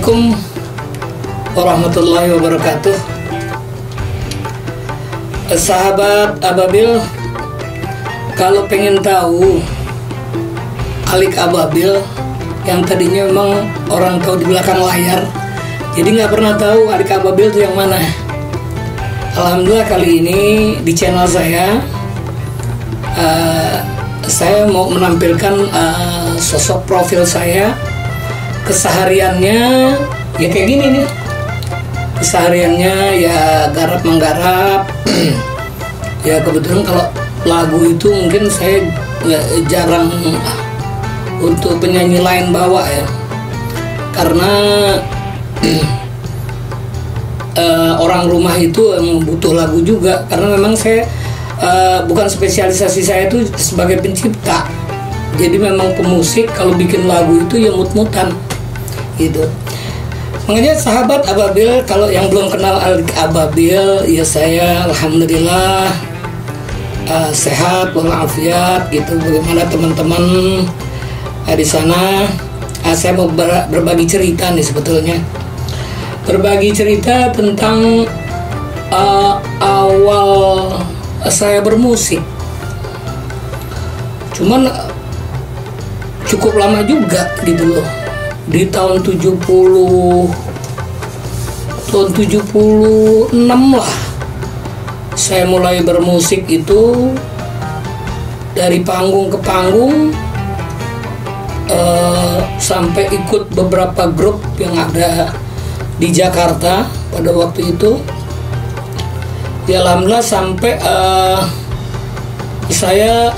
Assalamualaikum warahmatullahi wabarakatuh. Sahabat Ababil, kalau pengen tahu Alik Ababil yang tadinya memang orang tahu di belakang layar, jadi nggak pernah tahu Alik Ababil itu yang mana. Alhamdulillah kali ini di channel saya mau menampilkan sosok profil saya, kesehariannya ya kayak gini nih. Kesehariannya ya garap menggarap. Ya kebetulan kalau lagu itu mungkin saya jarang untuk penyanyi lain bawa ya, karena orang rumah itu emang butuh lagu juga, karena memang saya bukan spesialisasi saya itu sebagai pencipta, jadi memang pemusik. Kalau bikin lagu itu ya mut-mutan gitu. Makanya sahabat Ababil, kalau yang belum kenal Alik Ababil, ya saya alhamdulillah sehat walafiat gitu. Bagaimana teman-teman di sana? Saya mau berbagi cerita nih sebetulnya. Berbagi cerita tentang awal saya bermusik. Cuman cukup lama juga gitu loh. Di tahun 76 lah saya mulai bermusik itu, dari panggung ke panggung, sampai ikut beberapa grup yang ada di Jakarta pada waktu itu. Ya alhamdulillah sampai saya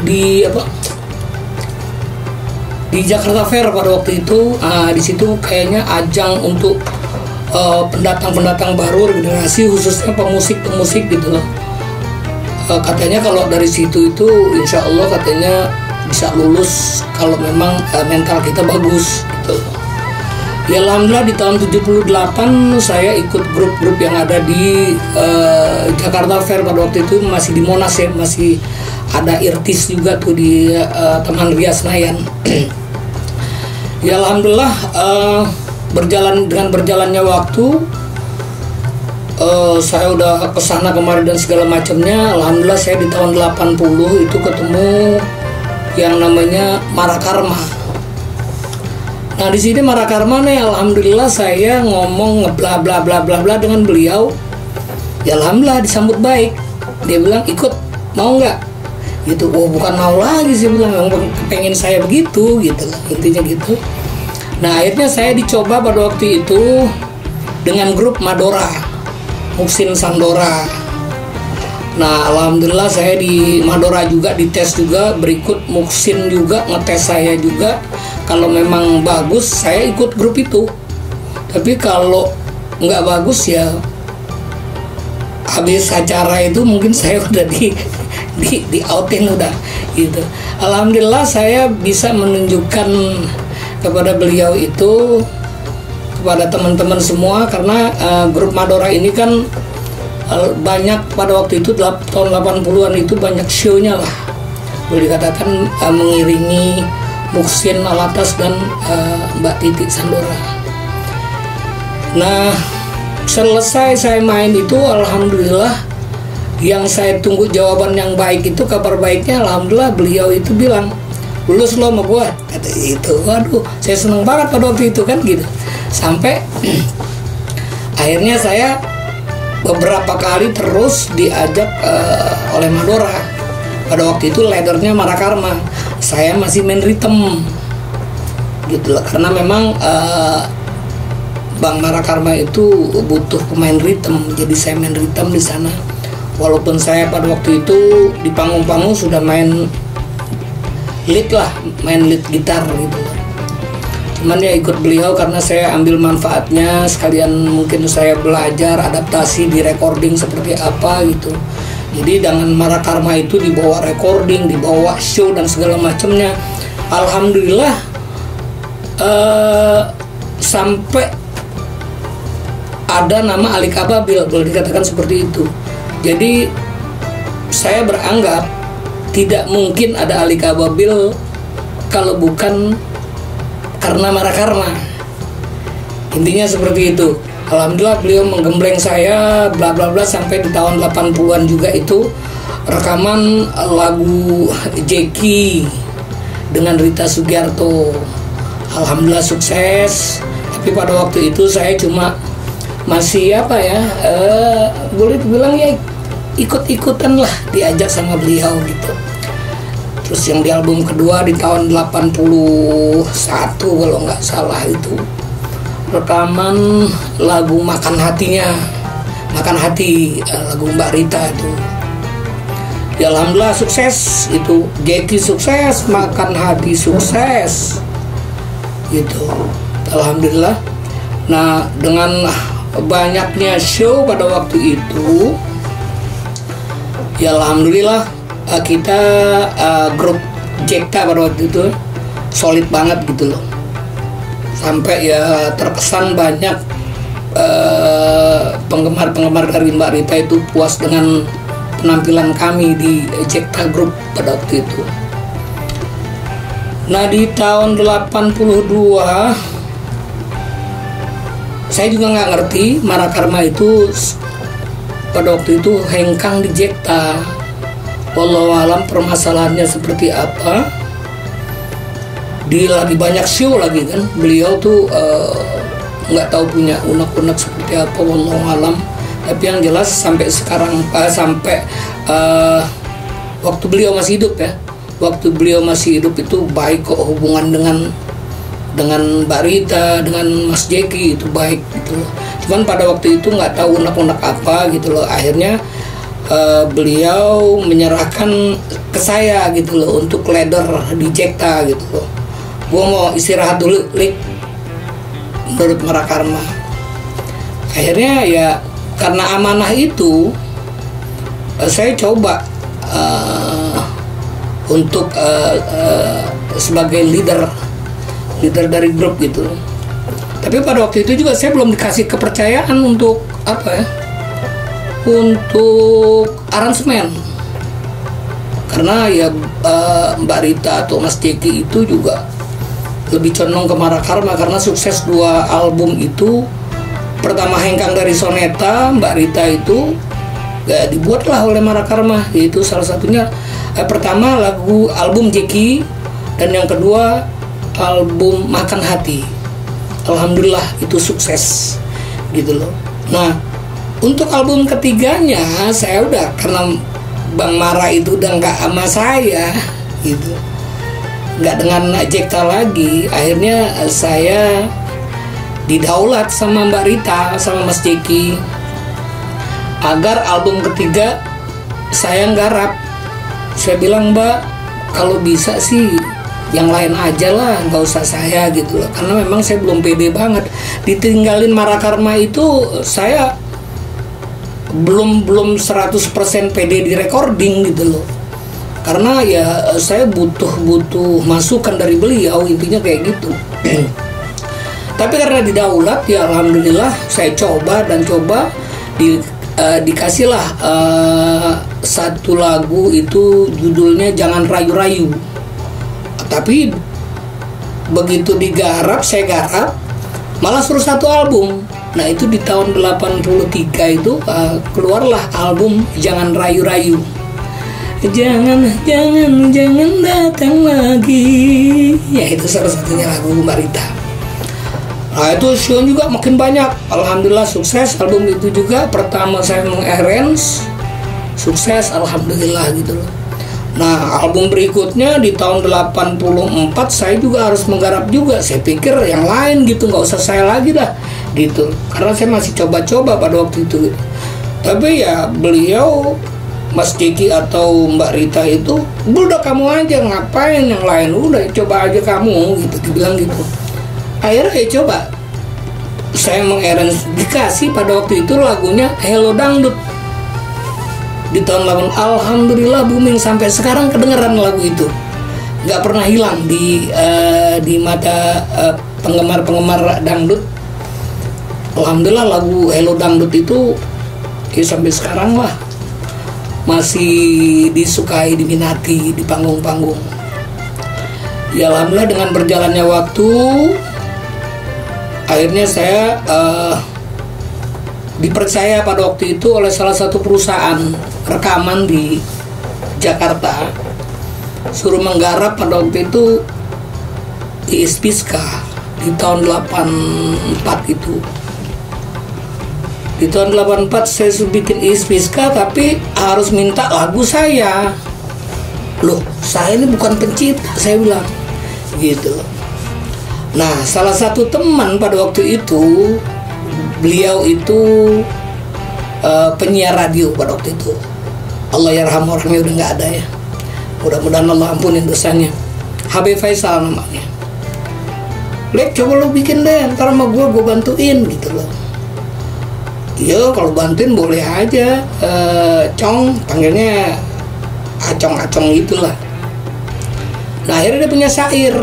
di Jakarta Fair pada waktu itu. Di situ kayaknya ajang untuk pendatang baru generasi, khususnya pemusik gitu loh. Katanya kalau dari situ itu insya Allah katanya bisa lulus kalau memang mental kita bagus gitu. Ya alhamdulillah di tahun 78 saya ikut grup-grup yang ada di Jakarta Fair pada waktu itu, masih di Monas ya, masih ada Irtis juga tuh di Taman Ria Senayan. Ya alhamdulillah dengan berjalannya waktu, saya udah kesana kemari dan segala macamnya. Alhamdulillah saya di tahun 80 itu ketemu yang namanya Marakarma. Nah di sini Marakarma nih, alhamdulillah saya ngomong ngebla bla bla bla bla dengan beliau. Ya alhamdulillah disambut baik. Dia bilang ikut, mau nggak? Gitu. Oh bukan mau lagi sih, bilang memang pengen saya begitu gitu lah, intinya gitu. Nah akhirnya saya dicoba pada waktu itu dengan grup Madora, Muksin Sandora. Nah alhamdulillah saya di Madora juga dites juga, berikut Muksin juga ngetes saya juga. Kalau memang bagus saya ikut grup itu, tapi kalau nggak bagus ya habis acara itu mungkin saya udah di outin udah gitu. Alhamdulillah saya bisa menunjukkan kepada beliau itu, kepada teman-teman semua, karena grup Madora ini kan banyak pada waktu itu tahun 80-an itu banyak show-nya lah, boleh dikatakan mengiringi Muksin Alatas dan Mbak Titi Sandora. Nah selesai saya main itu alhamdulillah, yang saya tunggu jawaban yang baik itu, kabar baiknya alhamdulillah beliau itu bilang lulus lo sama gua, kata itu. Waduh saya seneng banget pada waktu itu kan gitu. Sampai akhirnya saya beberapa kali terus diajak oleh Madora. Pada waktu itu leadernya Marakarma, saya masih main rhythm gitu loh, karena memang Bang Marakarma itu butuh pemain rhythm, jadi saya main rhythm di sana. Walaupun saya pada waktu itu di panggung-panggung sudah main lead lah, main lead gitar gitu loh. Cuman ya ikut beliau karena saya ambil manfaatnya, sekalian mungkin saya belajar adaptasi di recording seperti apa gitu. Jadi dengan Marakarma itu dibawa recording, dibawa show dan segala macamnya. Alhamdulillah sampai ada nama Alik Ababil, boleh dikatakan seperti itu. Jadi saya beranggap tidak mungkin ada Alik Ababil kalau bukan karena Marakarma Intinya seperti itu. Alhamdulillah beliau menggembleng saya bla bla bla sampai di tahun 80-an juga itu rekaman lagu Jeki dengan Rita Sugiarto. Alhamdulillah sukses. Tapi pada waktu itu saya cuma masih boleh dibilang ya ikut-ikutan lah, diajak sama beliau gitu. Terus yang di album kedua di tahun 81 kalau nggak salah itu rekaman lagu Makan Hati lagu Mbak Rita itu. Ya alhamdulillah sukses itu. Jeki sukses, Makan Hati sukses gitu, alhamdulillah. Nah, dengan banyaknya show pada waktu itu ya alhamdulillah kita grup Jekta pada waktu itu solid banget gitu loh. Sampai ya terkesan banyak penggemar-penggemar dari Mbak Rita itu puas dengan penampilan kami di Jekta Group pada waktu itu. Nah di tahun 82 saya juga nggak ngerti Marakarma itu pada waktu itu hengkang di Jekta. Wallahu alam permasalahannya seperti apa. Dia lagi banyak show lagi kan, beliau tuh nggak tahu punya unek-unek seperti apa, wallahu alam. Tapi yang jelas sampai sekarang sampai waktu beliau masih hidup ya, waktu beliau masih hidup itu baik kok hubungan dengan Mbak Rita, dengan Mas Jeki itu baik gitu loh. Cuman pada waktu itu nggak tahu unek-unek apa gitu loh. Akhirnya beliau menyerahkan ke saya gitu loh untuk leader di Jekta gitu loh. Gua mau istirahat dulu, Lik, menurut Marakarma. Akhirnya ya karena amanah itu saya coba untuk sebagai leader dari grup gitu. Tapi pada waktu itu juga saya belum dikasih kepercayaan untuk untuk aransemen. Karena ya Mbak Rita atau Mas Jeki itu juga lebih condong ke Marakarma karena sukses 2 album itu. Pertama hengkang dari Soneta, Mbak Rita itu dibuatlah oleh Marakarma, yaitu salah satunya pertama album Jeki, dan yang kedua album Makan Hati. Alhamdulillah itu sukses gitu loh. Nah untuk album ketiganya saya udah, karena Bang Mara itu udah nggak sama saya gitu, nggak dengan Jekta lagi. Akhirnya saya didaulat sama Mbak Rita sama Mas Jeki agar album ketiga saya nggarap. Saya bilang, Mbak, kalau bisa sih yang lain aja lah, nggak usah saya gitu loh. Karena memang saya belum pede banget ditinggalin Marakarma itu. Saya belum 100% pede di recording gitu loh. Karena ya saya butuh masukan dari beliau, intinya kayak gitu. Tapi karena didaulat ya alhamdulillah saya coba dikasihlah satu lagu itu judulnya Jangan Rayu-Rayu. Tapi begitu saya garap malah suruh satu album. Nah itu di tahun 83 itu keluarlah album Jangan Rayu-Rayu. Jangan datang lagi. Ya itu salah satunya lagu Mbak Rita. Nah itu show juga makin banyak. Alhamdulillah sukses album itu juga. Pertama saya mengarrange, sukses alhamdulillah gitu loh. Nah album berikutnya di tahun 84 saya juga harus menggarap juga. Saya pikir yang lain gitu, nggak usah saya lagi dah gitu. Karena saya masih coba-coba pada waktu itu. Tapi ya beliau Mas Jeki atau Mbak Rita itu, udah kamu aja, ngapain yang lain, udah coba aja kamu gitu, dibilang gitu. Akhirnya ya coba saya mengarrange, dikasih pada waktu itu lagunya Hello Dangdut di tahun 8. Alhamdulillah booming sampai sekarang, kedengeran lagu itu nggak pernah hilang di mata penggemar dangdut. Alhamdulillah lagu Hello Dangdut itu ya sampai sekarang lah masih disukai, diminati di panggung-panggung. Ya alhamdulillah dengan berjalannya waktu akhirnya saya dipercaya pada waktu itu oleh salah satu perusahaan rekaman di Jakarta, suruh menggarap pada waktu itu di Ispiska di tahun 84 itu. Di tahun 84 saya bikin Ispiska, tapi harus minta lagu saya. Loh, saya ini bukan pencipta, saya bilang gitu. Nah, salah satu teman pada waktu itu, beliau itu penyiar radio pada waktu itu. Allah yarham, orangnya udah nggak ada ya. Mudah-mudahan Allah ampunin dosanya. HB Faisal namanya. Lek, coba lo bikin deh, ntar sama gue bantuin gitu loh. Iya, kalau bantuin boleh aja. Cong, panggilnya Acong-acong gitulah. Nah, akhirnya dia punya syair,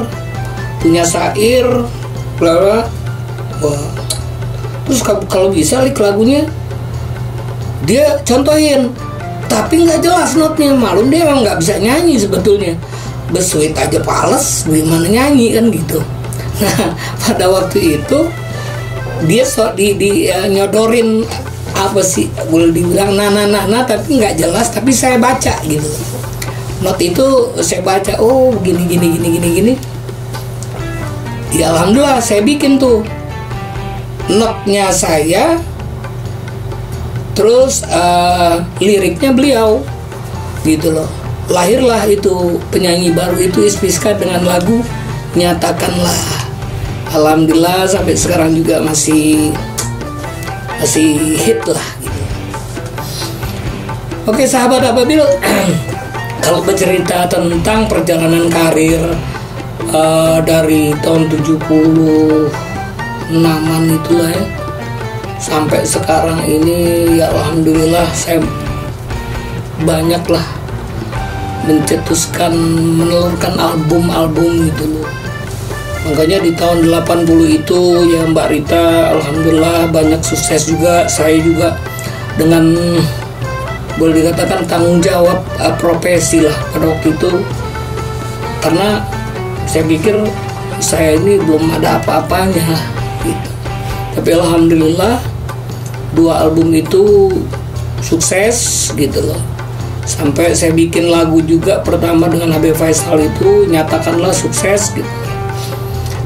bla. Wah. Terus kalau bisa lagunya dia contohin, tapi nggak jelas notnya. Malum dia emang nggak bisa nyanyi sebetulnya. Besuit aja pales, gimana nyanyi kan gitu. Nah, pada waktu itu dia nyodorin apa sih, boleh dibilang nah tapi nggak jelas, tapi saya baca gitu. Not itu saya baca, oh gini. Ya alhamdulillah saya bikin tuh notnya saya, terus liriknya beliau gitu loh. Lahirlah itu penyanyi baru itu Ispiska dengan lagu Nyatakanlah. Alhamdulillah sampai sekarang juga masih hit lah gitu. Oke sahabat Ababil, kalau bercerita tentang perjalanan karir dari tahun 76-an itulah ya, sampai sekarang ini ya alhamdulillah saya banyaklah menelurkan album-album gitu loh. Makanya di tahun 80 itu ya Mbak Rita alhamdulillah banyak sukses juga. Saya juga dengan boleh dikatakan tanggung jawab profesi lah pada waktu itu, karena saya pikir saya ini belum ada apa-apanya gitu. Tapi alhamdulillah 2 album itu sukses gitu loh. Sampai saya bikin lagu juga pertama dengan HB Faisal itu Nyatakanlah, sukses gitu.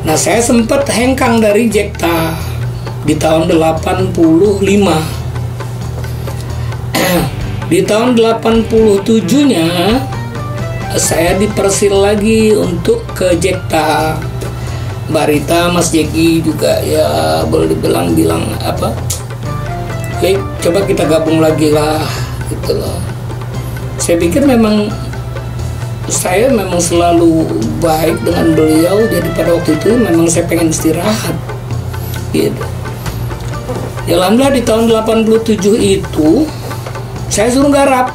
Nah, saya sempat hengkang dari Jekta di tahun 85. Di tahun 87-nya saya dipersil lagi untuk ke Jekta. Mbak Rita, Mas Jeki juga ya boleh bilang apa? Ya, coba kita gabung lagi lah gitu loh. Saya pikir saya memang selalu baik dengan beliau, jadi pada waktu itu memang saya pengen istirahat gitu. Ya alhamdulillah di tahun 87 itu saya suruh garap.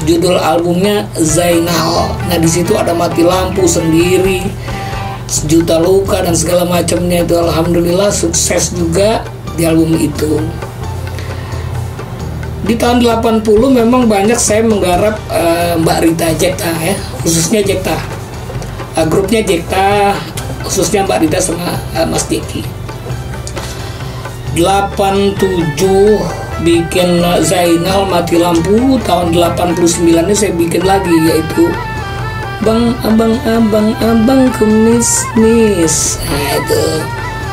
Judul albumnya Zainal. Nah di situ ada Mati Lampu Sendiri, Sejuta Luka dan segala macamnya itu alhamdulillah sukses juga di album itu. Di tahun 80 memang banyak saya menggarap Mbak Rita Jekta ya, khususnya Jekta, grupnya Jekta, khususnya Mbak Rita sama Mas Jeki. 87 bikin Zainal, Mati Lampu. Tahun 89 ini saya bikin lagi, yaitu Abang Kemis. Nah itu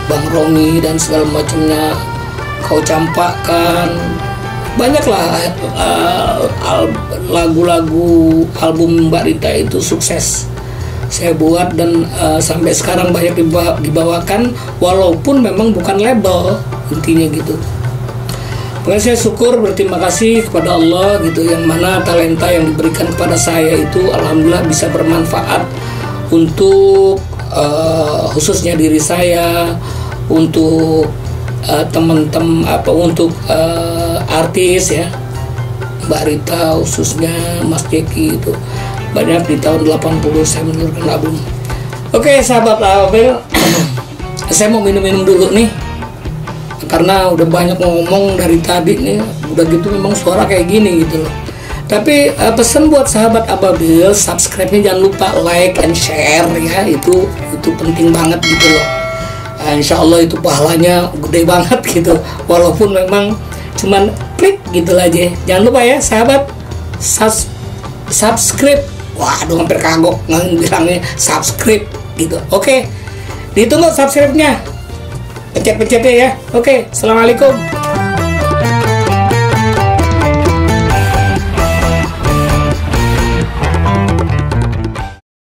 Bang Romi dan segala macamnya, Kau Campakkan. Banyaklah lagu-lagu album Mbak Rita itu sukses saya buat, dan sampai sekarang banyak dibawakan walaupun memang bukan label intinya gitu. Pokoknya saya syukur, berterima kasih kepada Allah gitu, yang mana talenta yang diberikan kepada saya itu alhamdulillah bisa bermanfaat untuk khususnya diri saya, untuk teman-teman untuk artis ya, Mbak Rita khususnya, Mas Jeki itu banyak. Di tahun 80 saya menelurkan album. Oke sahabat Ababil, saya mau minum-minum dulu nih karena udah banyak ngomong dari tadi nih, udah gitu memang suara kayak gini gitu loh. Tapi pesan buat sahabat Ababil, subscribe-nya jangan lupa, like and share ya, itu penting banget gitu loh. Nah, insya Allah itu pahalanya gede banget gitu, walaupun memang cuman klik gitu aja. Jangan lupa ya sahabat, subscribe. Waduh, hampir kagok bilangnya subscribe gitu. Oke, ditunggu subscribe-nya, pencet-pencetnya ya. Oke, assalamualaikum.